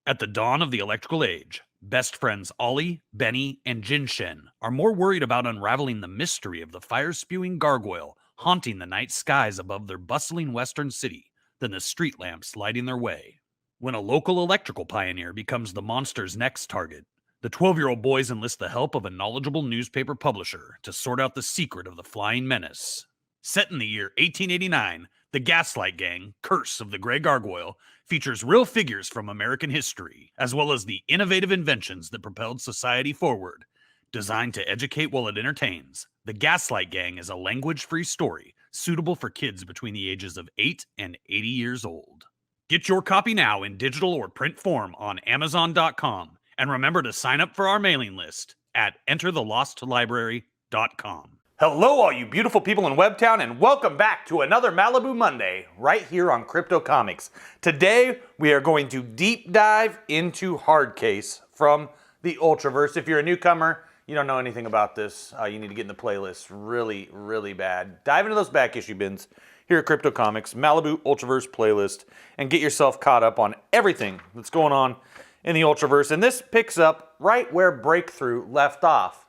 At the dawn of the electrical age, best friends Ollie, Benny, and Jinshen are more worried about unraveling the mystery of the fire-spewing gargoyle haunting the night skies above their bustling western city than the street lamps lighting their way. When a local electrical pioneer becomes the monster's next target, the 12-year-old boys enlist the help of a knowledgeable newspaper publisher to sort out the secret of the flying menace. Set in the year 1889, the Gaslight Gang, Curse of the Grey Gargoyle, features real figures from American history, as well as the innovative inventions that propelled society forward. Designed to educate while it entertains, The Gaslight Gang is a language-free story suitable for kids between the ages of 8 and 80 years old. Get your copy now in digital or print form on Amazon.com, and remember to sign up for our mailing list at enterthelostlibrary.com. Hello, all you beautiful people in Webtown, and welcome back to another Malibu Monday right here on Crypto Comics. Today, we are going to deep dive into Hardcase from the Ultraverse. If you're a newcomer, you don't know anything about this, you need to get in the playlist really, really bad. Dive into those back issue bins here at Crypto Comics, Malibu Ultraverse playlist, and get yourself caught up on everything that's going on in the Ultraverse. And this picks up right where Breakthrough left off.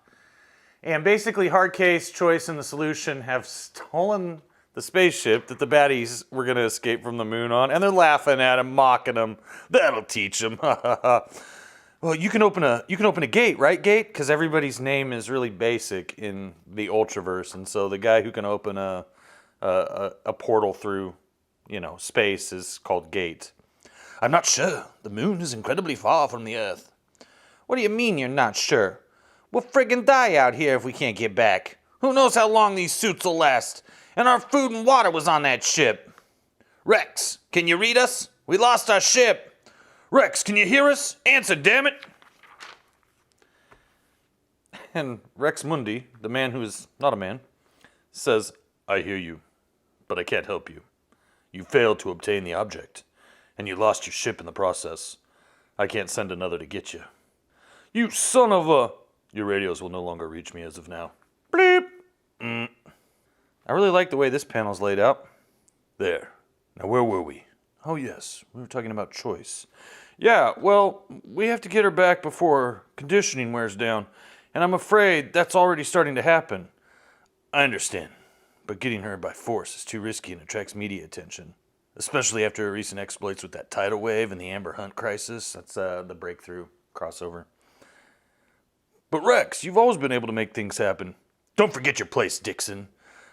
And basically, Hardcase, Choice, and the Solution have stolen the spaceship that the baddies were going to escape from the moon on, and they're laughing at him, mocking him. That'll teach them. Well, you can open a gate, right, Gate? Because everybody's name is really basic in the Ultraverse, and so the guy who can open a portal through, space is called Gate. I'm not sure. The moon is incredibly far from the Earth. What do you mean you're not sure? We'll friggin' die out here if we can't get back. Who knows how long these suits will last? And our food and water was on that ship. Rex, can you read us? We lost our ship. Rex, can you hear us? Answer, damn it. And Rex Mundi, the man who is not a man, says, I hear you, but I can't help you. You failed to obtain the object, and you lost your ship in the process. I can't send another to get you. You son of a... Your radios will no longer reach me as of now. Bleep! I really like the way this panel's laid out. There. Now where were we? Oh yes, we were talking about Choice. Yeah, well, we have to get her back before conditioning wears down, and I'm afraid that's already starting to happen. I understand, but getting her by force is too risky and attracts media attention. Especially after her recent exploits with that tidal wave and the Amber Hunt crisis. That's the Breakthrough crossover. But Rex, you've always been able to make things happen. Don't forget your place, Dixon.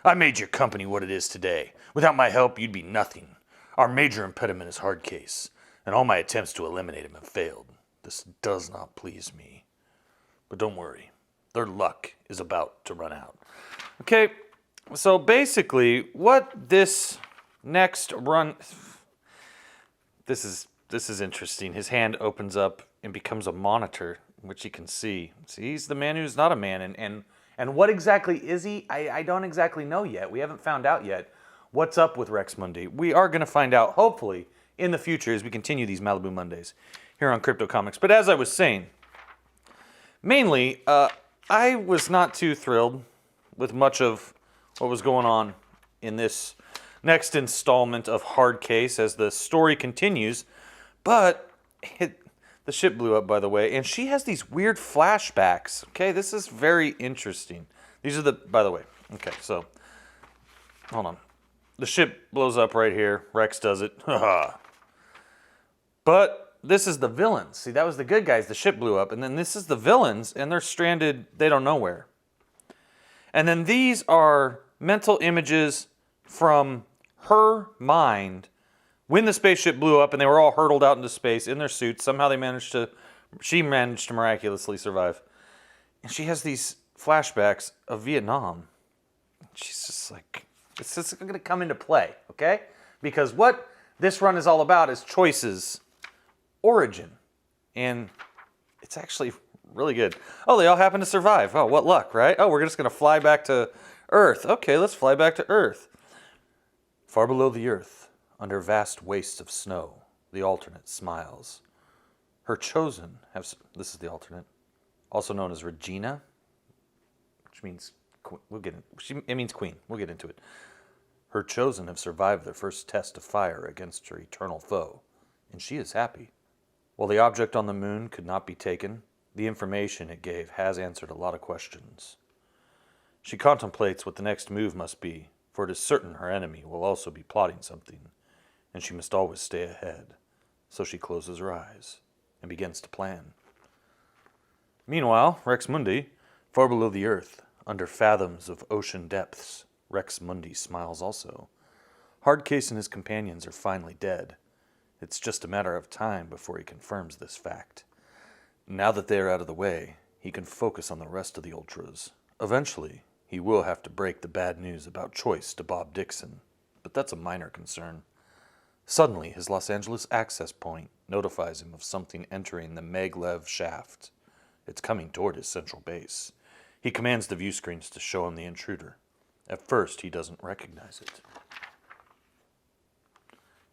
I made your company what it is today. Without my help, you'd be nothing. Our major impediment is Hardcase, and all my attempts to eliminate him have failed. This does not please me. But don't worry, their luck is about to run out. Okay, so basically, what this next run... This is interesting. His hand opens up and becomes a monitor, which he can see. See, he's the man who's not a man. And what exactly is he? I don't exactly know yet. We haven't found out yet what's up with Rex Mundi. We are going to find out, hopefully, in the future as we continue these Malibu Mondays here on Crypto Comics. But as I was saying, mainly, I was not too thrilled with much of what was going on in this next installment of Hardcase as the story continues. But the ship blew up, by the way, and she has these weird flashbacks. Okay, this is very interesting. These are by the way, okay, so, hold on. The ship blows up right here. Rex does it. But this is the villains. See, that was the good guys. The ship blew up, and then this is the villains, and they're stranded, they don't know where. And then these are mental images from her mind when the spaceship blew up and they were all hurtled out into space in their suits. Somehow she managed to miraculously survive. And she has these flashbacks of Vietnam. She's just like, it's just going to come into play, okay? Because what this run is all about is Choice's origin. And it's actually really good. Oh, they all happen to survive. Oh, what luck, right? Oh, we're just going to fly back to Earth. Okay, let's fly back to Earth. Far below the Earth, under vast wastes of snow, the alternate smiles. Her chosen have... This is the alternate. Also known as Regina, which means... It means queen. We'll get into it. Her chosen have survived their first test of fire against her eternal foe, and she is happy. While the object on the moon could not be taken, the information it gave has answered a lot of questions. She contemplates what the next move must be, for it is certain her enemy will also be plotting something, and she must always stay ahead. So she closes her eyes and begins to plan. Meanwhile, Rex Mundi, far below the earth, under fathoms of ocean depths, Rex Mundi smiles also. Hardcase and his companions are finally dead. It's just a matter of time before he confirms this fact. Now that they are out of the way, he can focus on the rest of the Ultras. Eventually, he will have to break the bad news about Choice to Bob Dixon, but that's a minor concern. Suddenly, his Los Angeles access point notifies him of something entering the Maglev shaft. It's coming toward his central base. He commands the view screens to show him the intruder. At first, he doesn't recognize it.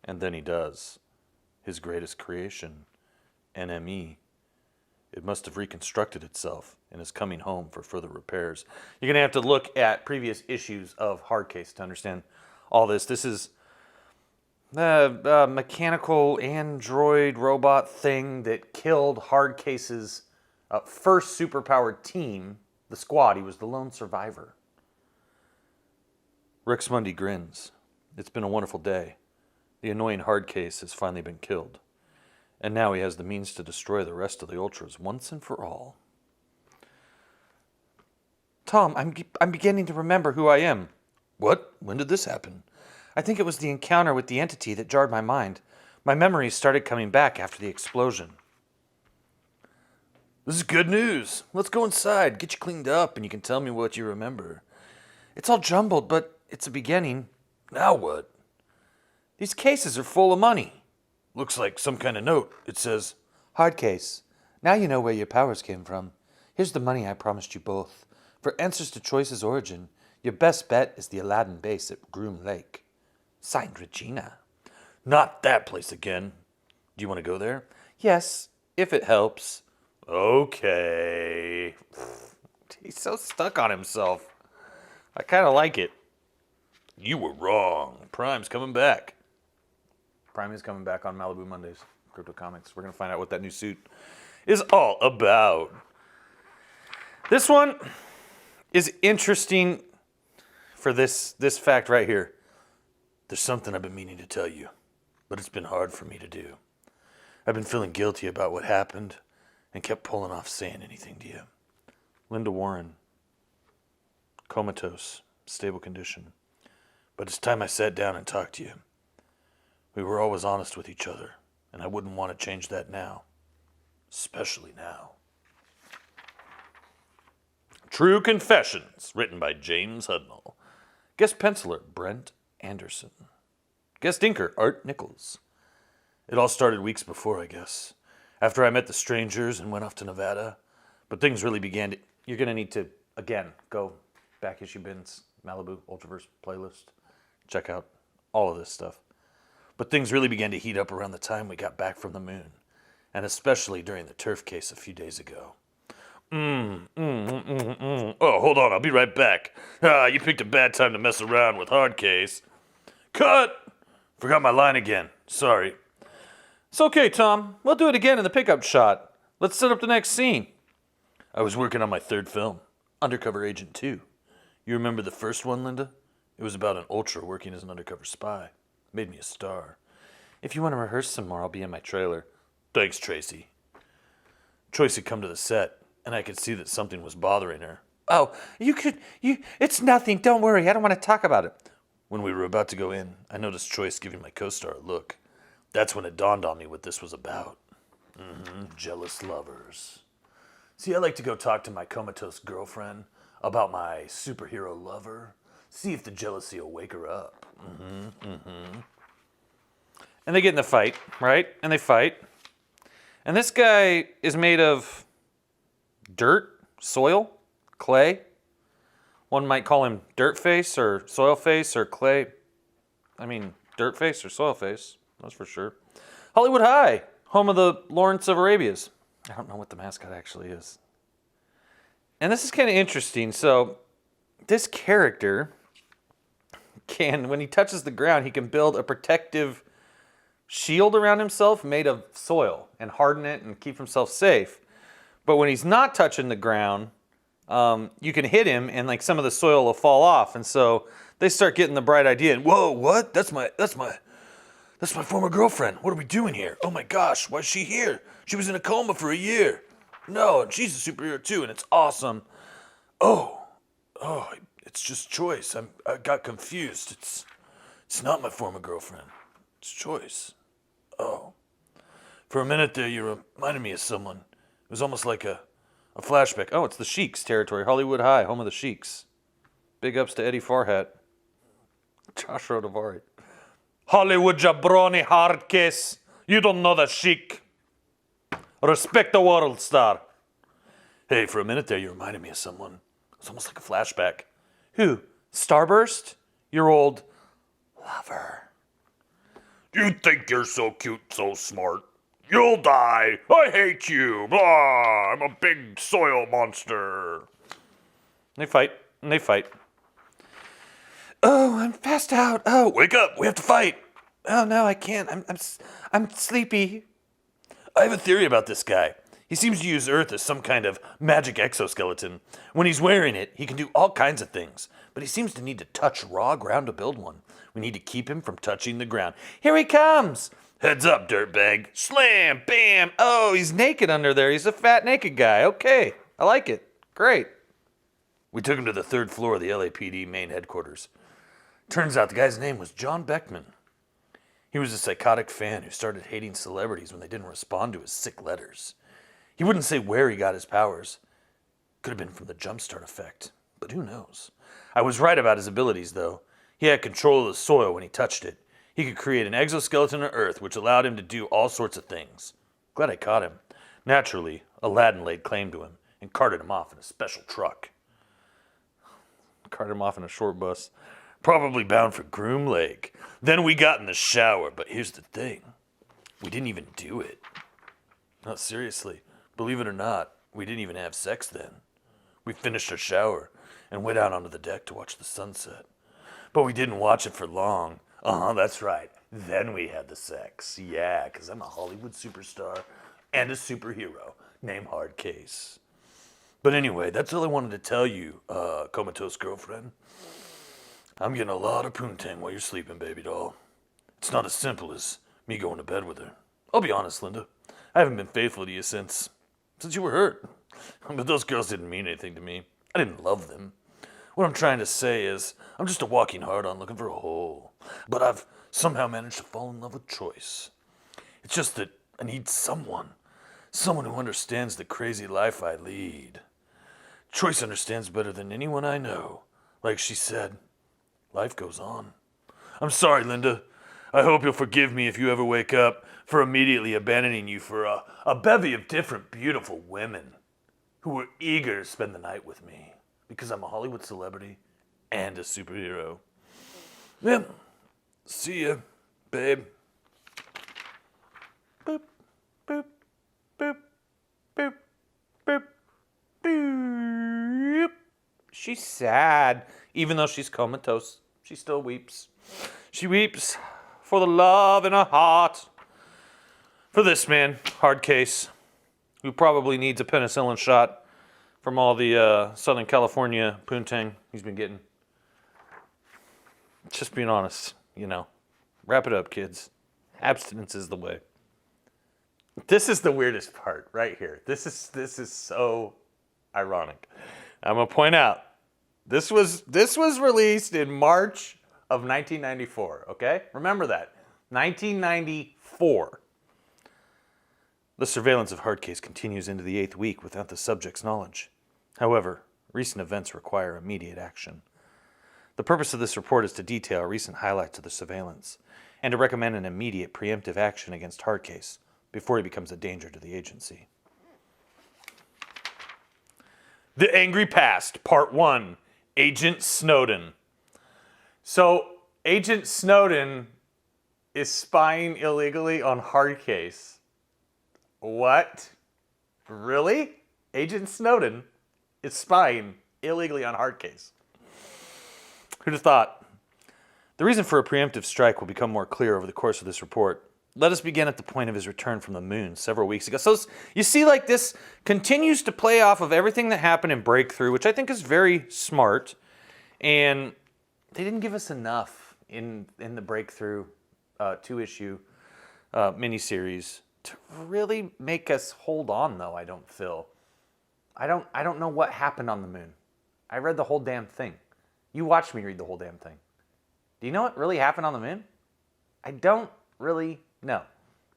And then he does. His greatest creation, NME. It must have reconstructed itself and is coming home for further repairs. You're going to have to look at previous issues of Hardcase to understand all this. This is the mechanical android robot thing that killed Hardcase's first superpowered team, the squad. He was the lone survivor. Rex Mundi grins. It's been a wonderful day. The annoying Hardcase has finally been killed. And now he has the means to destroy the rest of the Ultras once and for all. Tom, I'm beginning to remember who I am. What? When did this happen? I think it was the encounter with the entity that jarred my mind. My memories started coming back after the explosion. This is good news. Let's go inside, get you cleaned up, and you can tell me what you remember. It's all jumbled, but it's a beginning. Now what? These cases are full of money. Looks like some kind of note. It says, Hardcase, now you know where your powers came from. Here's the money I promised you both. For answers to Choice's origin, your best bet is the Aladdin base at Groom Lake. Signed, Regina. Not that place again. Do you want to go there? Yes, if it helps. Okay. He's so stuck on himself. I kind of like it. You were wrong. Prime's coming back. Prime is coming back on Malibu Mondays. Crypto Comics. We're going to find out what that new suit is all about. This one is interesting for this fact right here. There's something I've been meaning to tell you, but it's been hard for me to do. I've been feeling guilty about what happened and kept pulling off saying anything to you. Linda Warren. Comatose. Stable condition. But it's time I sat down and talked to you. We were always honest with each other, and I wouldn't want to change that now. Especially now. True Confessions, written by James Hudnall. Guest penciler, Brent Anderson. Guest inker, Art Nichols. It all started weeks before, I guess. After I met the strangers and went off to Nevada. But things really began to... You're going to need to, again, go back issue bins, Malibu, Ultraverse playlist. Check out all of this stuff. But things really began to heat up around the time we got back from the moon. And especially during the turf case a few days ago. Oh, hold on, I'll be right back. You picked a bad time to mess around with Hardcase. Cut! Forgot my line again. Sorry. It's okay, Tom. We'll do it again in the pickup shot. Let's set up the next scene. I was working on my third film, Undercover Agent 2. You remember the first one, Linda? It was about an Ultra working as an undercover spy. Made me a star. If you want to rehearse some more, I'll be in my trailer. Thanks, Tracy. Choice had come to the set, and I could see that something was bothering her. Oh, it's nothing. Don't worry. I don't want to talk about it. When we were about to go in, I noticed Choice giving my co-star a look. That's when it dawned on me what this was about. Jealous lovers. See, I like to go talk to my comatose girlfriend about my superhero lover. See if the jealousy will wake her up. And they get in the fight, right? And they fight. And this guy is made of dirt, soil, clay. One might call him dirt face or soil face or clay. I mean, dirt face or soil face, that's for sure. Hollywood High, home of the Lawrence of Arabias. I don't know what the mascot actually is. And this is kind of interesting. So this character can, when he touches the ground, he can build a protective shield around himself made of soil and harden it and keep himself safe. But when he's not touching the ground, you can hit him and like some of the soil will fall off. And so they start getting the bright idea. And whoa, what? That's my former girlfriend. What are we doing here? Oh my gosh, why is she here? She was in a coma for a year. No, and she's a superhero too, and it's awesome. Oh, it's just Choice. I got confused. It's not my former girlfriend. It's Choice. Oh. For a minute there, you reminded me of someone. It was almost like a flashback. Oh, it's the Sheiks territory. Hollywood High, home of the Sheiks. Big ups to Eddie Farhat. Josh Rodavari. Hollywood jabroni hardcase. You don't know the Sheik. Respect the world star. Hey, for a minute there, you reminded me of someone. It was almost like a flashback. Who? Starburst? Your old lover. You think you're so cute, so smart. You'll die. I hate you. Blah. I'm a big soil monster. They fight. Oh, I'm passed out. Oh, wake up. We have to fight. Oh, no, I can't. I'm sleepy. I have a theory about this guy. He seems to use Earth as some kind of magic exoskeleton. When he's wearing it, he can do all kinds of things. But he seems to need to touch raw ground to build one. We need to keep him from touching the ground. Here he comes! Heads up, dirtbag. Slam! Bam! Oh, he's naked under there. He's a fat naked guy. Okay, I like it. Great. We took him to the 3rd floor of the LAPD main headquarters. Turns out the guy's name was John Beckman. He was a psychotic fan who started hating celebrities when they didn't respond to his sick letters. He wouldn't say where he got his powers. Could have been from the jumpstart effect, but who knows? I was right about his abilities, though. He had control of the soil when he touched it. He could create an exoskeleton of Earth, which allowed him to do all sorts of things. Glad I caught him. Naturally, Aladdin laid claim to him and carted him off in a special truck. Carted him off in a short bus. Probably bound for Groom Lake. Then we got in the shower, but here's the thing. We didn't even do it. No, seriously. Believe it or not, we didn't even have sex then. We finished our shower and went out onto the deck to watch the sunset. But we didn't watch it for long. That's right. Then we had the sex. Yeah, because I'm a Hollywood superstar and a superhero named Hardcase. But anyway, that's all I wanted to tell you, comatose girlfriend. I'm getting a lot of poontang while you're sleeping, baby doll. It's not as simple as me going to bed with her. I'll be honest, Linda. I haven't been faithful to you since you were hurt. But those girls didn't mean anything to me. I didn't love them. What I'm trying to say is, I'm just a walking hard-on looking for a hole. But I've somehow managed to fall in love with Choice. It's just that I need someone who understands the crazy life I lead. Choice understands better than anyone I know. Like she said, life goes on. I'm sorry, Linda. I hope you'll forgive me if you ever wake up for immediately abandoning you for a bevy of different beautiful women who were eager to spend the night with me because I'm a Hollywood celebrity and a superhero. Yep. See ya, babe. Boop, boop, boop, boop, boop, boop. She's sad. Even though she's comatose, she still weeps. She weeps for the love in her heart. For this man, Hardcase, who probably needs a penicillin shot from all the Southern California poontang he's been getting. Just being honest, Wrap it up, kids. Abstinence is the way. This is the weirdest part right here. This is so ironic. I'm gonna point out this was released in March of 1994. Okay, remember that 1994. The surveillance of Hardcase continues into the 8th week without the subject's knowledge. However, recent events require immediate action. The purpose of this report is to detail recent highlights of the surveillance and to recommend an immediate preemptive action against Hardcase before he becomes a danger to the agency. The Angry Past, Part 1, Agent Snowden. So, Agent Snowden is spying illegally on Hardcase. What? Really? Agent Snowden is spying illegally on Hardcase. Who'd have thought? The reason for a preemptive strike will become more clear over the course of this report. let us begin at the point of his return from the moon several weeks ago. So you see, like, this continues to play off of everything that happened in Breakthrough, which I think is very smart. And they didn't give us enough in the Breakthrough 2-issue miniseries to really make us hold on, though, I don't feel. I don't know what happened on the moon. I read the whole damn thing. You watched me read the whole damn thing. Do you know what really happened on the moon? I don't really know.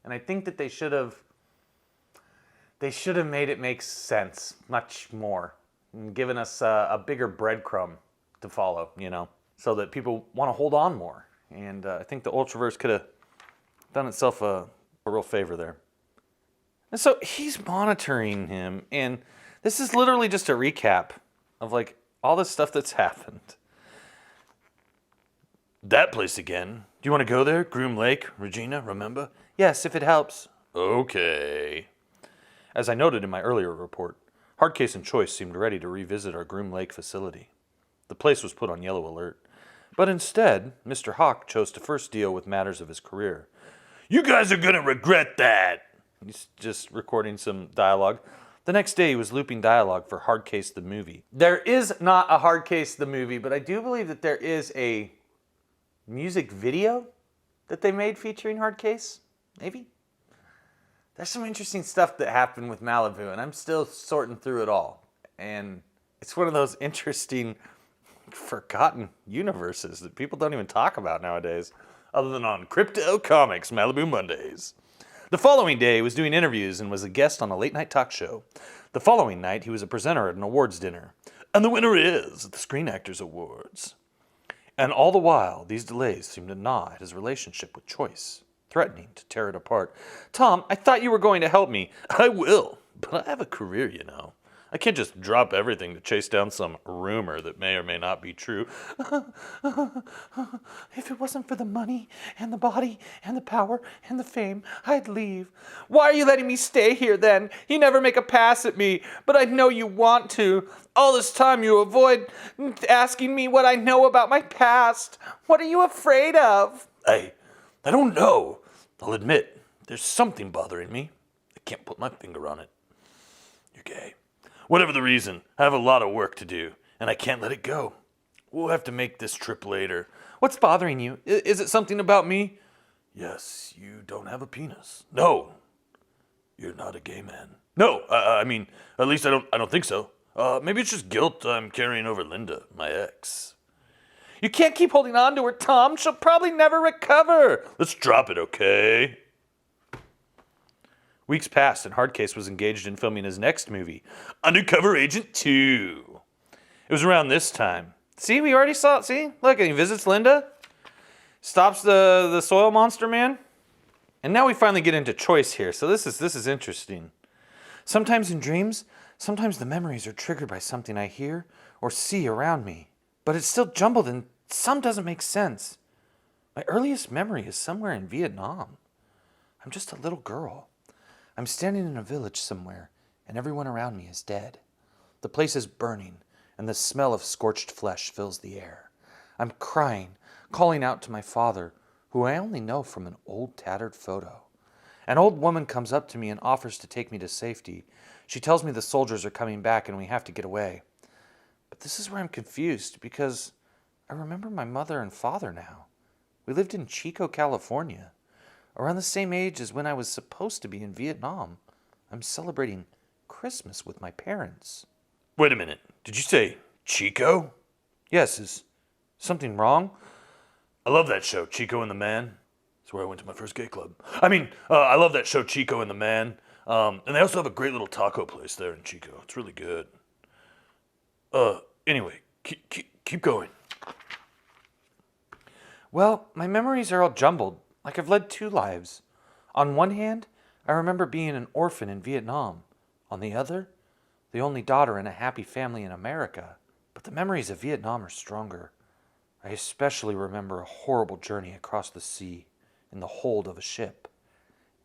And I think that they should have made it make sense much more and given us a bigger breadcrumb to follow, so that people want to hold on more. And I think the Ultraverse could have done itself a real favor there. And so he's monitoring him, and this is literally just a recap of like all the stuff that's happened. That place again. Do you want to go there? Groom Lake, Regina, remember? Yes, if it helps. Okay. As I noted in my earlier report, Hardcase and Choice seemed ready to revisit our Groom Lake facility. The place was put on yellow alert. But instead, Mr. Hawk chose to first deal with matters of his career. You guys are going to regret that! He's just recording some dialogue. The next day, he was looping dialogue for Hardcase the movie. There is not a Hardcase the movie, but I do believe that there is a music video that they made featuring Hardcase. Maybe? There's some interesting stuff that happened with Malibu, and I'm still sorting through it all. And it's one of those interesting, forgotten universes that people don't even talk about nowadays, other than on Crypto Comics Malibu Mondays. The following day, he was doing interviews and was a guest on a late-night talk show. The following night, he was a presenter at an awards dinner. And the winner is the Screen Actors Awards. And all the while, these delays seemed to gnaw at his relationship with Choice, threatening to tear it apart. Tom, I thought you were going to help me. I will, but I have a career, I can't just drop everything to chase down some rumor that may or may not be true. If it wasn't for the money and the body and the power and the fame, I'd leave. Why are you letting me stay here then? You never make a pass at me, but I know you want to. All this time you avoid asking me what I know about my past. What are you afraid of? I don't know. I'll admit, there's something bothering me. I can't put my finger on it. You're gay. Whatever the reason, I have a lot of work to do, and I can't let it go. We'll have to make this trip later. What's bothering you? Is it something about me? Yes, you don't have a penis. No, you're not a gay man. No, I mean, at least I don't think so. Maybe it's just guilt I'm carrying over Linda, my ex. You can't keep holding on to her, Tom. She'll probably never recover. Let's drop it, okay? Weeks passed, and Hardcase was engaged in filming his next movie, Undercover Agent 2. It was around this time. See, we already saw it. See? Look, and he visits Linda, stops the soil monster man. And now we finally get into Choice here, so this is interesting. Sometimes in dreams, sometimes the memories are triggered by something I hear or see around me. But it's still jumbled and some doesn't make sense. My earliest memory is somewhere in Vietnam. I'm just a little girl. I'm standing in a village somewhere, and everyone around me is dead. The place is burning, and the smell of scorched flesh fills the air. I'm crying, calling out to my father, who I only know from an old tattered photo. An old woman comes up to me and offers to take me to safety. She tells me the soldiers are coming back and we have to get away. But this is where I'm confused, because I remember my mother and father now. We lived in Chico, California. Around the same age as when I was supposed to be in Vietnam. I'm celebrating Christmas with my parents. Wait a minute. Did you say Chico? Yes. Is something wrong? I love that show, Chico and the Man. That's where I went to my first gay club. I love that show, Chico and the Man. And they also have a great little taco place there in Chico. It's really good. Anyway, keep going. Well, my memories are all jumbled. Like I've led two lives. On one hand, I remember being an orphan in Vietnam. On the other, the only daughter in a happy family in America. But the memories of Vietnam are stronger. I especially remember a horrible journey across the sea in the hold of a ship.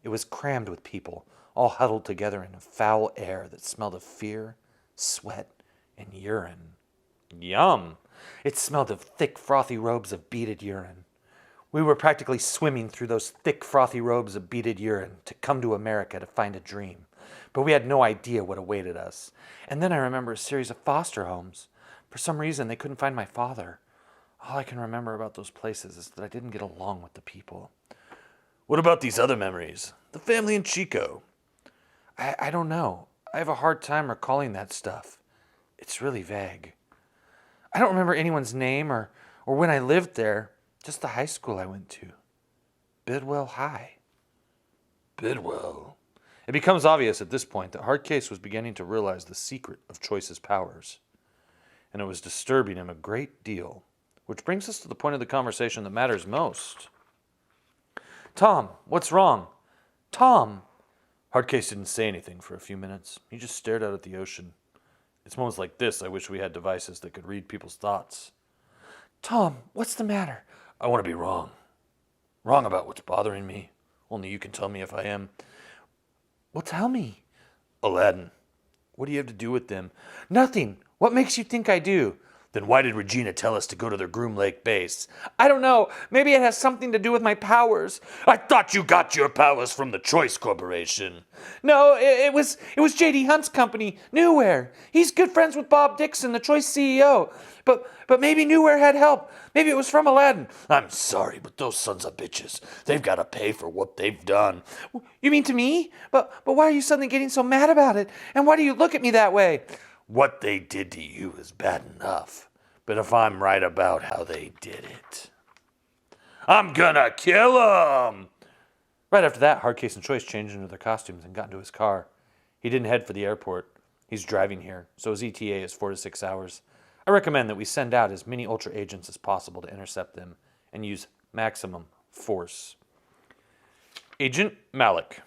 It was crammed with people, all huddled together in a foul air that smelled of fear, sweat, and urine. Yum! It smelled of thick, frothy robes of beaded urine. We were practically swimming through those thick, frothy robes of beaded urine to come to America to find a dream. But we had no idea what awaited us. And then I remember a series of foster homes. For some reason, they couldn't find my father. All I can remember about those places is that I didn't get along with the people. What about these other memories? The family in Chico? I don't know. I have a hard time recalling that stuff. It's really vague. I don't remember anyone's name or when I lived there, just the high school I went to. Bidwell High. Bidwell. It becomes obvious at this point that Hardcase was beginning to realize the secret of Choice's powers, and it was disturbing him a great deal, which brings us to the point of the conversation that matters most. Tom, what's wrong? Tom! Hardcase didn't say anything for a few minutes. He just stared out at the ocean. It's moments like this I wish we had devices that could read people's thoughts. Tom, what's the matter? I want to be wrong. Wrong about what's bothering me. Only you can tell me if I am. Well, tell me. Aladdin. What do you have to do with them? Nothing. What makes you think I do? Then why did Regina tell us to go to their Groom Lake base? I don't know. Maybe it has something to do with my powers. I thought you got your powers from the Choice Corporation. No, it was J.D. Hunt's company, Newware. He's good friends with Bob Dixon, the Choice CEO. But maybe Newware had help. Maybe it was from Aladdin. I'm sorry, but those sons of bitches, they've got to pay for what they've done. You mean to me? But why are you suddenly getting so mad about it? And why do you look at me that way? What they did to you is bad enough. But if I'm right about how they did it, I'm gonna kill them! Right after that, Hardcase and Choice changed into their costumes and got into his car. He didn't head for the airport. He's driving here, so his ETA is 4 to 6 hours. I recommend that we send out as many Ultra agents as possible to intercept them and use maximum force. Agent Malik.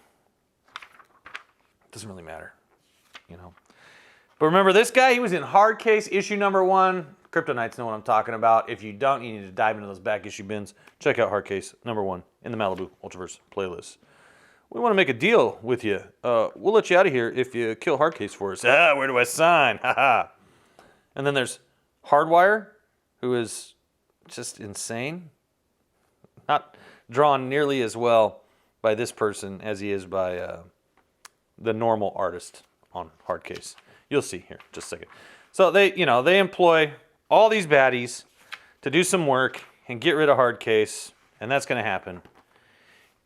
Doesn't really matter, you know. But remember, this guy, he was in Hardcase issue number 1. Crypto Knights know what I'm talking about. If you don't, you need to dive into those back issue bins. Check out Hardcase number 1 in the Malibu Ultraverse playlist. We want to make a deal with you. We'll let you out of here if you kill Hardcase for us. Where do I sign? Haha. And then there's Hardwire, who is just insane. Not drawn nearly as well by this person as he is by the normal artist on Hardcase. You'll see here, just a second. So they employ all these baddies to do some work and get rid of Hardcase, and that's going to happen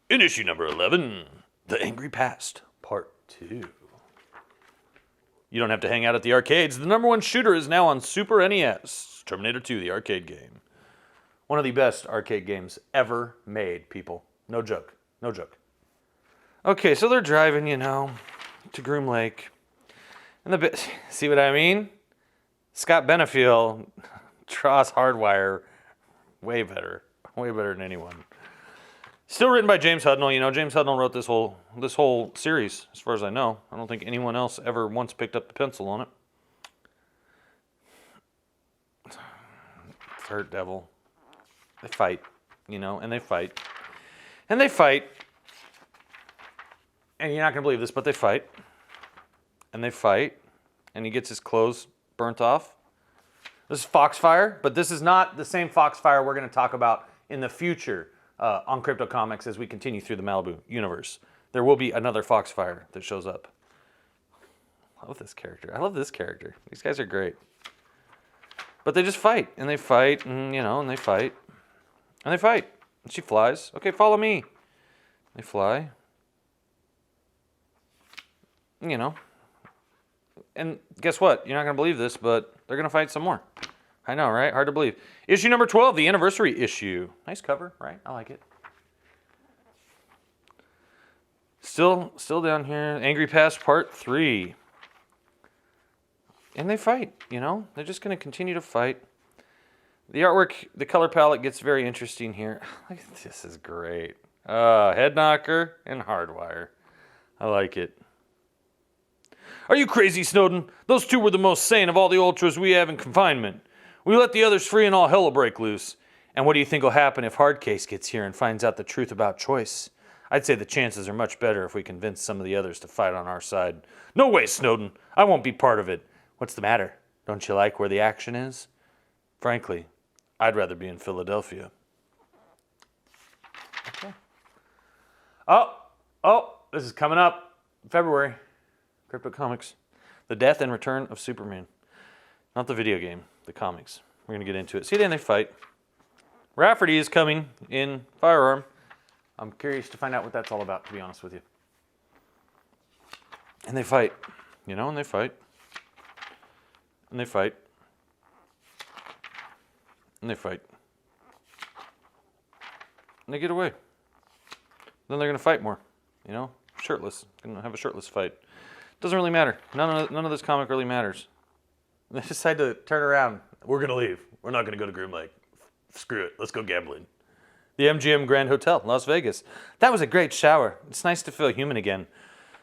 In issue number 11, The Angry Past, Part 2. You don't have to hang out at the arcades. The number 1 shooter is now on Super NES. Terminator 2, the arcade game. One of the best arcade games ever made, people. No joke. No joke. Okay, so they're driving, to Groom Lake. And see what I mean? Scott Benefiel draws Hardwire way better than anyone. Still written by James Hudnall. James Hudnall wrote this whole series, as far as I know. I don't think anyone else ever once picked up the pencil on it. Hurt Devil. They fight, and they fight. And they fight. And you're not going to believe this, but they fight. And they fight. And he gets his clothes burnt off. This is Foxfire, but this is not the same Foxfire we're going to talk about in the future on Crypto Comics as we continue through the Malibu universe. There will be another Foxfire that shows up. I love this character. I love this character. These guys are great. But they just fight, and they fight, and they fight. And they fight. And she flies. Okay, follow me. They fly. And guess what? You're not going to believe this, but they're going to fight some more. I know, right? Hard to believe. Issue number 12, the anniversary issue. Nice cover, right? I like it. Still down here. Angry Past Part 3. And they fight, They're just going to continue to fight. The artwork, the color palette gets very interesting here. This is great. Head Knocker and Hardwire. I like it. Are you crazy, Snowden? Those two were the most sane of all the Ultras we have in confinement. We let the others free and all hell will break loose. And what do you think will happen if Hardcase gets here and finds out the truth about Choice? I'd say the chances are much better if we convince some of the others to fight on our side. No way, Snowden. I won't be part of it. What's the matter? Don't you like where the action is? Frankly, I'd rather be in Philadelphia. Okay. Oh, this is coming up. February. Crypto Comics. The Death and Return of Superman. Not the video game, the comics. We're going to get into it. See, then they fight. Rafferty is coming in Firearm. I'm curious to find out what that's all about, to be honest with you. And they fight. You know, and they fight. And they fight. And they fight. And they get away. Then they're going to fight more. You know, shirtless. Going to have a shirtless fight. Doesn't really matter. None of this comic really matters. They decide to turn around. We're going to leave. We're not going to go to Groom Lake. Screw it. Let's go gambling. The MGM Grand Hotel, Las Vegas. That was a great shower. It's nice to feel human again.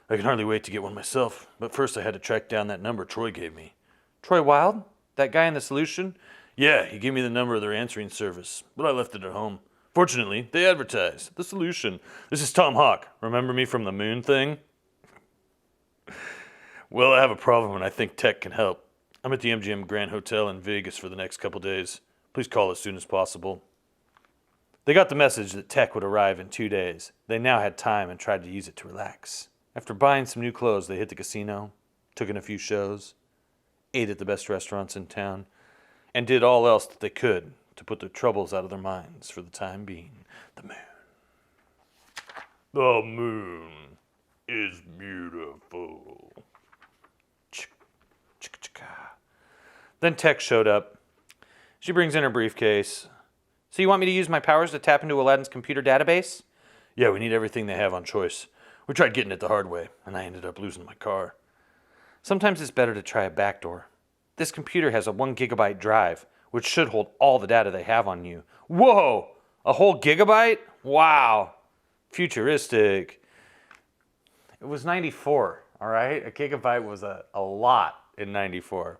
I can hardly wait to get one myself. But first I had to track down that number Troy gave me. Troy Wilde? That guy in the Solution? Yeah, he gave me the number of their answering service. But I left it at home. Fortunately, they advertised. The Solution. This is Tom Hawk. Remember me from the moon thing? Well, I have a problem and I think tech can help. I'm at the MGM Grand Hotel in Vegas for the next couple days. Please call as soon as possible. They got the message that tech would arrive in 2 days. They now had time and tried to use it to relax. After buying some new clothes, they hit the casino, took in a few shows, ate at the best restaurants in town, and did all else that they could to put their troubles out of their minds for the time being. The moon. The moon is beautiful. Then Tech showed up. She brings in her briefcase. So you want me to use my powers to tap into Aladdin's computer database? Yeah, we need everything they have on choice. We tried getting it the hard way, and I ended up losing my car. Sometimes it's better to try a backdoor. This computer has a 1 gigabyte drive, which should hold all the data they have on you. Whoa! A whole gigabyte? Wow. Futuristic. It was 94, all right? A gigabyte was a lot in 94.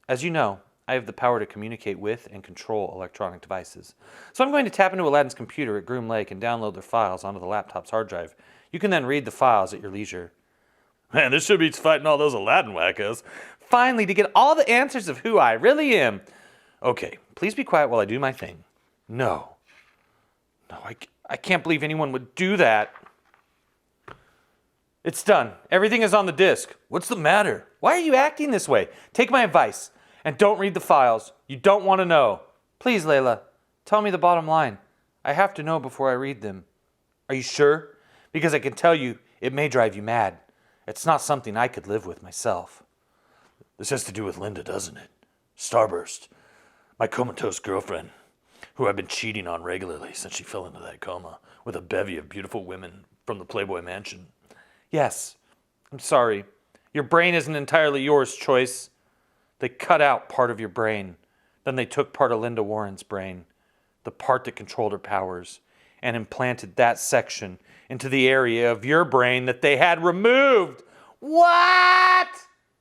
As you know, I have the power to communicate with and control electronic devices. So I'm going to tap into Aladdin's computer at Groom Lake and download their files onto the laptop's hard drive. You can then read the files at your leisure. Man, this sure beats fighting all those Aladdin wackos. Finally, to get all the answers of who I really am. Okay, please be quiet while I do my thing. No, I can't believe anyone would do that. It's done. Everything is on the disk. What's the matter? Why are you acting this way? Take my advice and don't read the files. You don't want to know. Please, Layla, tell me the bottom line. I have to know before I read them. Are you sure? Because I can tell you it may drive you mad. It's not something I could live with myself. This has to do with Linda, doesn't it? Starburst. My comatose girlfriend, who I've been cheating on regularly since she fell into that coma with a bevy of beautiful women from the Playboy Mansion. Yes, I'm sorry. Your brain isn't entirely yours, Choice. They cut out part of your brain. Then they took part of Linda Warren's brain, the part that controlled her powers, and implanted that section into the area of your brain that they had removed. What?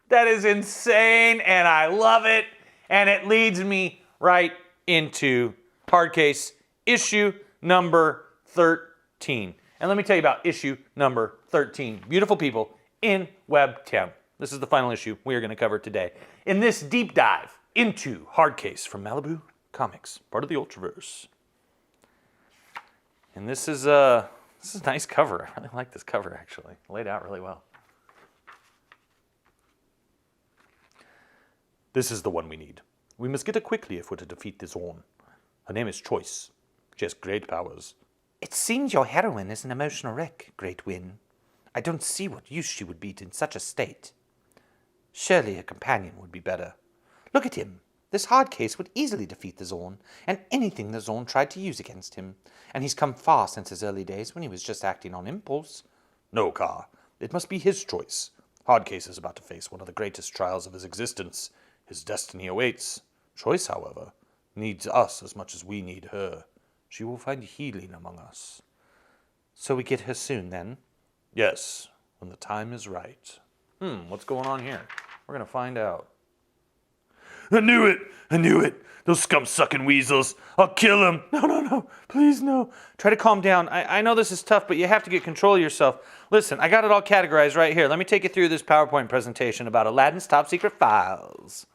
That is insane, and I love it. And it leads me right into Hardcase issue number 13. And let me tell you about issue number 13. Beautiful people in Webtown. This is the final issue we are going to cover today. In this deep dive into Hardcase from Malibu Comics, part of the Ultraverse. And this is a nice cover. I really like this cover, actually. Laid out really well. This is the one we need. We must get her quickly if we're to defeat the Zorn. Her name is Choice. She has great powers. It seems your heroine is an emotional wreck, Great Win. I don't see what use she would be in such a state. Surely a companion would be better. Look at him. This Hardcase would easily defeat the Zorn, and anything the Zorn tried to use against him. And he's come far since his early days when he was just acting on impulse. No, Ka. It must be his choice. Hardcase is about to face one of the greatest trials of his existence. His destiny awaits. Choice, however, needs us as much as we need her. She will find healing among us. So we get her soon, then? Yes, when the time is right. What's going on here? We're going to find out. I knew it! Those scum-sucking weasels! I'll kill them! No, please no. Try to calm down. I know this is tough, but you have to get control of yourself. Listen, I got it all categorized right here. Let me take you through this PowerPoint presentation about Aladdin's top secret files.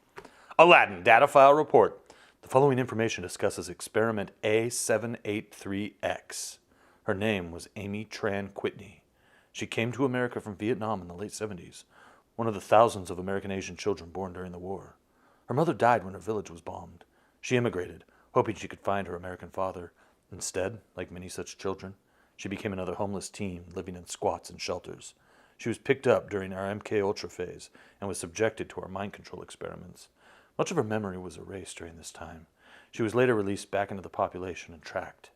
Aladdin Data File Report. The following information discusses experiment A783X. Her name was Amy Tran Whitney. She came to America from Vietnam in the late 70s, one of the thousands of American Asian children born during the war. Her mother died when her village was bombed. She immigrated, hoping she could find her American father. Instead, like many such children, she became another homeless teen living in squats and shelters. She was picked up during our MK Ultra phase and was subjected to our mind control experiments. Much of her memory was erased during this time. She was later released back into the population and tracked.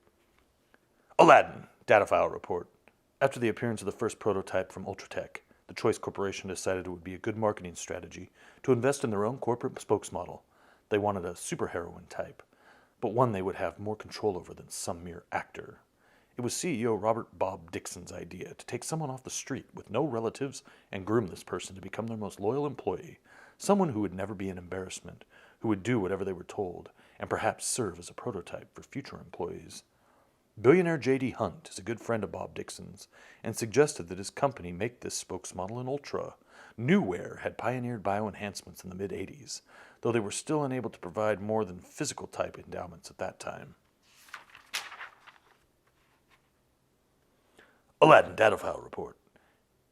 Aladdin, data file report. After the appearance of the first prototype from Ultratech, the Choice Corporation decided it would be a good marketing strategy to invest in their own corporate spokesmodel. They wanted a superheroine type, but one they would have more control over than some mere actor. It was CEO Robert Bob Dixon's idea to take someone off the street with no relatives and groom this person to become their most loyal employee, someone who would never be an embarrassment, who would do whatever they were told, and perhaps serve as a prototype for future employees. Billionaire J.D. Hunt is a good friend of Bob Dixon's and suggested that his company make this spokesmodel an Ultra. Newware had pioneered bioenhancements in the mid-'80s, though they were still unable to provide more than physical type endowments at that time. Aladdin data file report.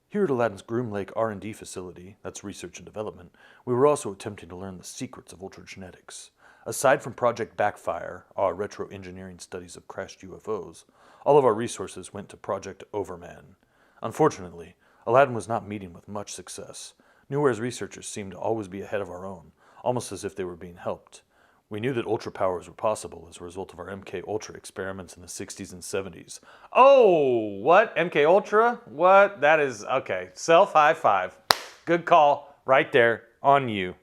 Here at Aladdin's Groom Lake R&D facility, that's research and development, we were also attempting to learn the secrets of ultragenetics. Aside from Project Backfire, our retro-engineering studies of crashed UFOs, all of our resources went to Project Overman. Unfortunately, Aladdin was not meeting with much success. Newware's researchers seemed to always be ahead of our own, almost as if they were being helped. We knew that ultra powers were possible as a result of our MK Ultra experiments in the 60s and 70s. Oh, what? MK Ultra? What? That is, okay. Self high five. Good call. Right there. On you.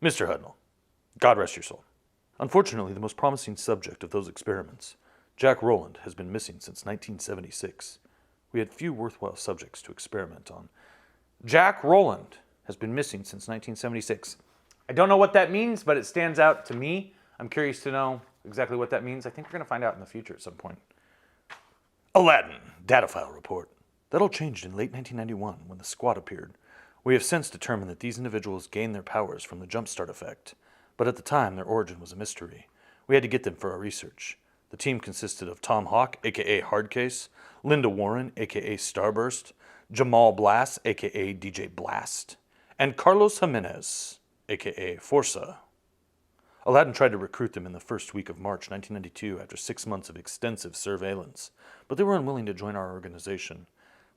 Mr. Hudnall, God rest your soul. Unfortunately, the most promising subject of those experiments, Jack Rowland, has been missing since 1976. We had few worthwhile subjects to experiment on. Jack Rowland has been missing since 1976. I don't know what that means, but it stands out to me. I'm curious to know exactly what that means. I think we're going to find out in the future at some point. Aladdin, data file report. That all changed in late 1991 when the Squad appeared. We have since determined that these individuals gained their powers from the jumpstart effect, but at the time their origin was a mystery. We had to get them for our research. The team consisted of Tom Hawk, aka Hardcase, Linda Warren, aka Starburst, Jamal Blass, aka DJ Blast, and Carlos Jimenez, aka Forza. Aladdin tried to recruit them in the first week of March 1992 after 6 months of extensive surveillance, but they were unwilling to join our organization.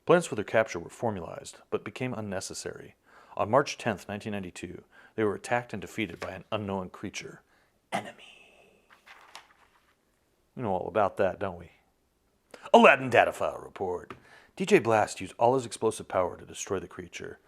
Plans for their capture were formalized, but became unnecessary. On March 10th, 1992, they were attacked and defeated by an unknown creature. Enemy. We know all about that, don't we? Aladdin data file report. DJ Blast used all his explosive power to destroy the creature.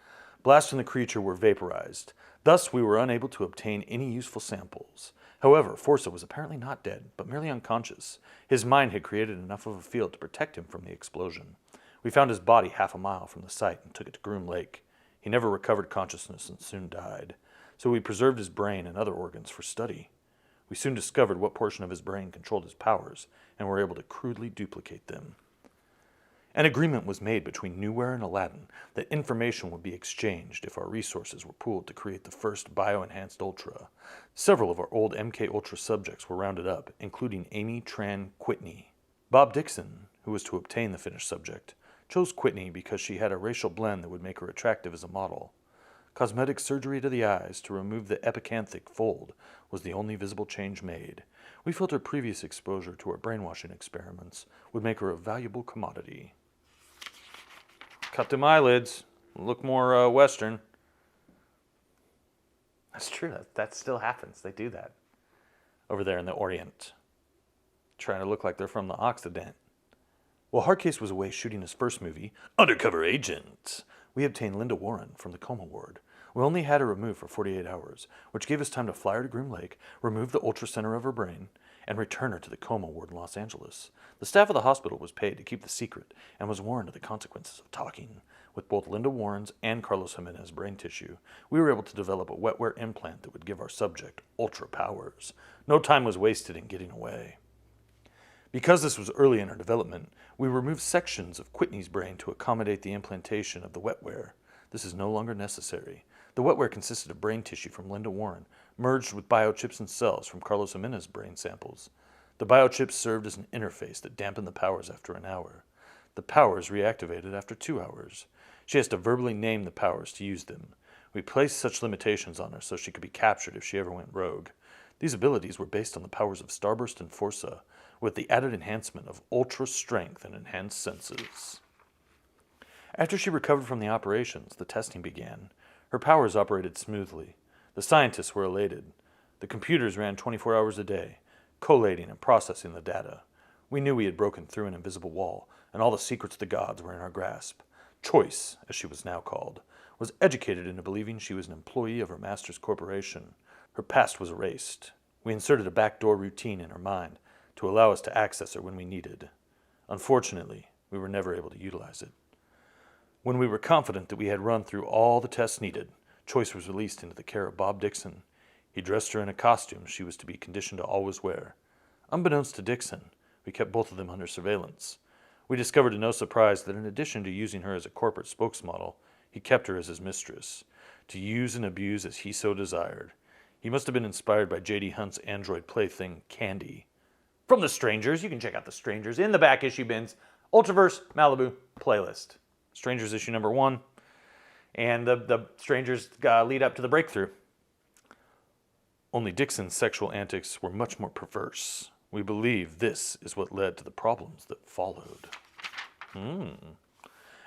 Blast and the creature were vaporized. Thus, we were unable to obtain any useful samples. However, Forza was apparently not dead, but merely unconscious. His mind had created enough of a field to protect him from the explosion. We found his body half a mile from the site and took it to Groom Lake. He never recovered consciousness and soon died. So we preserved his brain and other organs for study. We soon discovered what portion of his brain controlled his powers and were able to crudely duplicate them. An agreement was made between Newware and Aladdin that information would be exchanged if our resources were pooled to create the first bioenhanced Ultra. Several of our old MK Ultra subjects were rounded up, including Amy Tran Whitney. Bob Dixon, who was to obtain the finished subject, chose Whitney because she had a racial blend that would make her attractive as a model. Cosmetic surgery to the eyes to remove the epicanthic fold was the only visible change made. We felt her previous exposure to our brainwashing experiments would make her a valuable commodity. Cut them eyelids. Look more Western. That's true. That still happens. They do that. Over there in the Orient. Trying to look like they're from the Occident. While Hardcase was away shooting his first movie, Undercover Agent, we obtained Linda Warren from the coma ward. We only had her removed for 48 hours, which gave us time to fly her to Groom Lake, remove the ultra center of her brain, and return her to the coma ward in Los Angeles. The staff of the hospital was paid to keep the secret and was warned of the consequences of talking. With both Linda Warren's and Carlos Jimenez's brain tissue, we were able to develop a wetware implant that would give our subject ultra powers. No time was wasted in getting away. Because this was early in our development, we removed sections of Whitney's brain to accommodate the implantation of the wetware. This is no longer necessary. The wetware consisted of brain tissue from Linda Warren, merged with biochips and cells from Carlos Jimenez's brain samples. The biochips served as an interface that dampened the powers after an hour. The powers reactivated after 2 hours. She has to verbally name the powers to use them. We placed such limitations on her so she could be captured if she ever went rogue. These abilities were based on the powers of Starburst and Forza, with the added enhancement of ultra strength and enhanced senses. After she recovered from the operations, the testing began. Her powers operated smoothly. The scientists were elated. The computers ran 24 hours a day, collating and processing the data. We knew we had broken through an invisible wall, and all the secrets of the gods were in our grasp. Choice, as she was now called, was educated into believing she was an employee of her master's corporation. Her past was erased. We inserted a backdoor routine in her mind to allow us to access her when we needed. Unfortunately, we were never able to utilize it. When we were confident that we had run through all the tests needed, Choice was released into the care of Bob Dixon. He dressed her in a costume she was to be conditioned to always wear. Unbeknownst to Dixon, we kept both of them under surveillance. We discovered to no surprise that in addition to using her as a corporate spokesmodel, he kept her as his mistress, to use and abuse as he so desired. He must have been inspired by J.D. Hunt's android plaything, Candy. From The Strangers, you can check out The Strangers in the back issue bins. Ultraverse, Malibu, playlist. Strangers issue number 1. And the Strangers lead up to the breakthrough. Only Dixon's sexual antics were much more perverse. We believe this is what led to the problems that followed.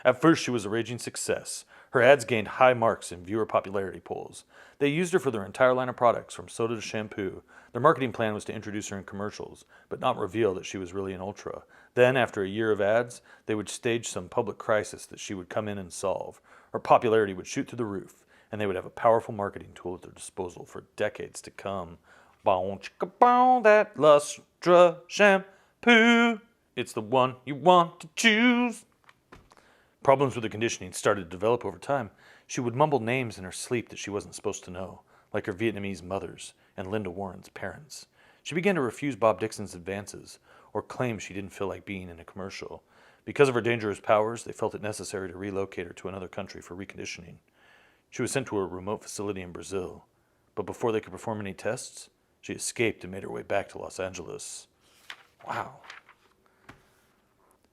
At first, she was a raging success. Her ads gained high marks in viewer popularity polls. They used her for their entire line of products, from soda to shampoo. Their marketing plan was to introduce her in commercials, but not reveal that she was really an Ultra. Then, after a year of ads, they would stage some public crisis that she would come in and solve. Her popularity would shoot through the roof, and they would have a powerful marketing tool at their disposal for decades to come. Bow chicka bow, that Lustra shampoo. It's the one you want to choose. Problems with the conditioning started to develop over time. She would mumble names in her sleep that she wasn't supposed to know, like her Vietnamese mother's and Linda Warren's parents. She began to refuse Bob Dixon's advances, or claim she didn't feel like being in a commercial. Because of her dangerous powers, they felt it necessary to relocate her to another country for reconditioning. She was sent to a remote facility in Brazil, but before they could perform any tests, she escaped and made her way back to Los Angeles. Wow.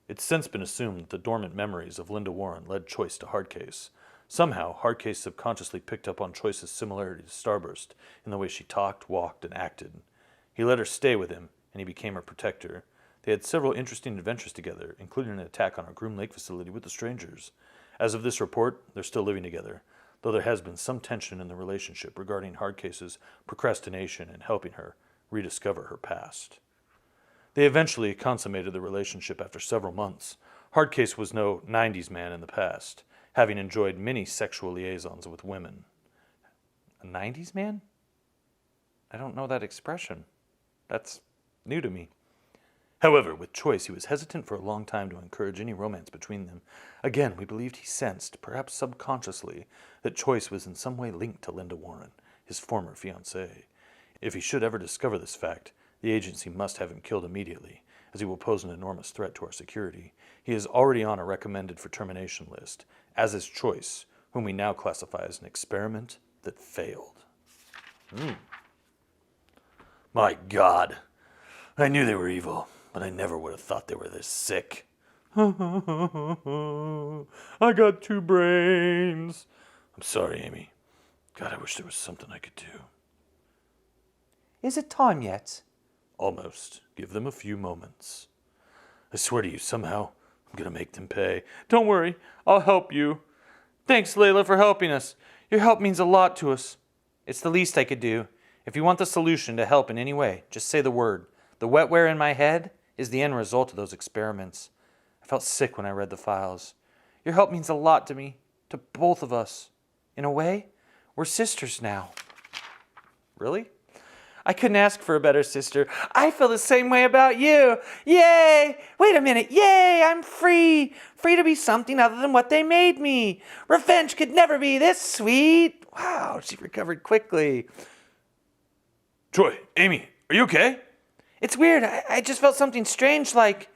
It's since been assumed that the dormant memories of Linda Warren led Choice to Hardcase. Somehow, Hardcase subconsciously picked up on Choice's similarity to Starburst in the way she talked, walked, and acted. He let her stay with him, and he became her protector. They had several interesting adventures together, including an attack on our Groom Lake facility with the Strangers. As of this report, they're still living together, though there has been some tension in the relationship regarding Hardcase's procrastination in helping her rediscover her past. They eventually consummated the relationship after several months. Hardcase was no 90s man in the past, having enjoyed many sexual liaisons with women. A 90s man? I don't know that expression. That's new to me. However, with Choice, he was hesitant for a long time to encourage any romance between them. Again, we believed he sensed, perhaps subconsciously, that Choice was in some way linked to Linda Warren, his former fiancée. If he should ever discover this fact, the agency must have him killed immediately, as he will pose an enormous threat to our security. He is already on a recommended for termination list, as is Choice, whom we now classify as an experiment that failed. My God, I knew they were evil, but I never would have thought they were this sick. I got 2 brains. I'm sorry, Amy. God, I wish there was something I could do. Is it time yet? Almost. Give them a few moments. I swear to you, somehow, I'm going to make them pay. Don't worry, I'll help you. Thanks, Layla, for helping us. Your help means a lot to us. It's the least I could do. If you want the solution to help in any way, just say the word. The wetware in my head is the end result of those experiments. I felt sick when I read the files. Your help means a lot to me, to both of us. In a way, we're sisters now. Really? I couldn't ask for a better sister. I feel the same way about you. Yay! Wait a minute. Yay! I'm free. Free to be something other than what they made me. Revenge could never be this sweet. Wow, she recovered quickly. Troy, Amy, are you okay? It's weird. I just felt something strange like...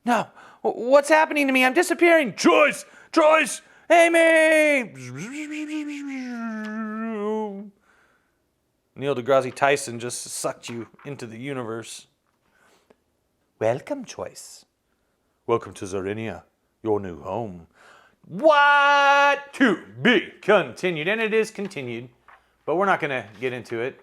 No. What's happening to me? I'm disappearing. Choice! Amy! Neil deGrasse Tyson just sucked you into the universe. Welcome, Choice. Welcome to Zarenia, your new home. What? To be continued. And it is continued. But we're not going to get into it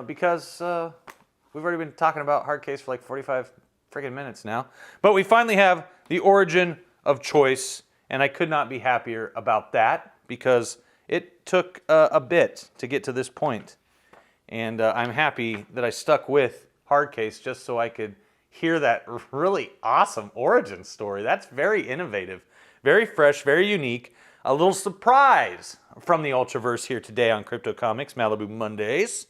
because we've already been talking about Hardcase for like 45 freaking minutes now. But we finally have the origin of Choice, and I could not be happier about that because it took a bit to get to this point. And I'm happy that I stuck with Hardcase just so I could hear that really awesome origin story. That's very innovative, very fresh, very unique. A little surprise from the Ultraverse here today on Crypto Comics Malibu Mondays.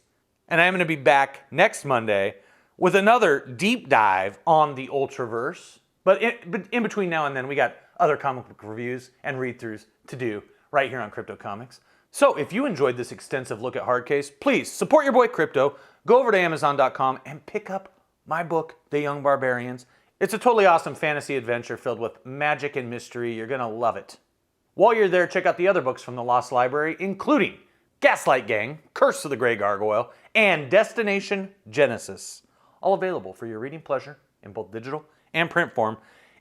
And I'm going to be back next Monday with another deep dive on the Ultraverse. But in between now and then, we got other comic book reviews and read-throughs to do right here on Crypto Comics. So if you enjoyed this extensive look at Hardcase, please support your boy Crypto. Go over to Amazon.com and pick up my book, The Young Barbarians. It's a totally awesome fantasy adventure filled with magic and mystery. You're going to love it. While you're there, check out the other books from the Lost Library, including Gaslight Gang, Curse of the Grey Gargoyle, and Destination Genesis. All available for your reading pleasure in both digital and print form.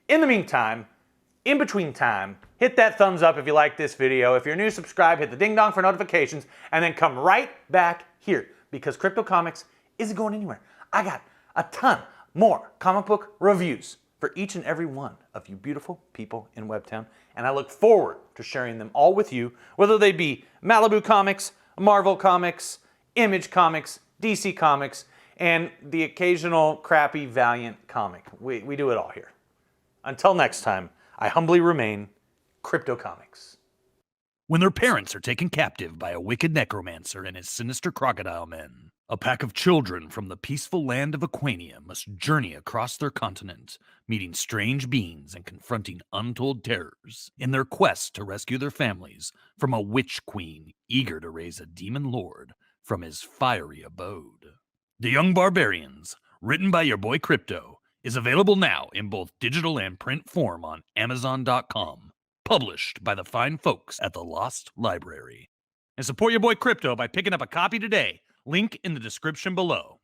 In the meantime, in between time, hit that thumbs up if you like this video. If you're new, subscribe, hit the ding dong for notifications, and then come right back here because Crypto Comics isn't going anywhere. I got a ton more comic book reviews for each and every one of you beautiful people in Webtown, and I look forward to sharing them all with you, whether they be Malibu Comics, Marvel Comics, Image Comics, DC Comics, and the occasional crappy Valiant comic. We do it all here. Until next time, I humbly remain Crypto Comics. When their parents are taken captive by a wicked necromancer and his sinister crocodile men, a pack of children from the peaceful land of Aquania must journey across their continent, meeting strange beings and confronting untold terrors in their quest to rescue their families from a witch queen eager to raise a demon lord from his fiery abode. The Young Barbarians, written by your boy Crypto, is available now in both digital and print form on Amazon.com, published by the fine folks at the Lost Library. And support your boy Crypto by picking up a copy today. Link in the description below.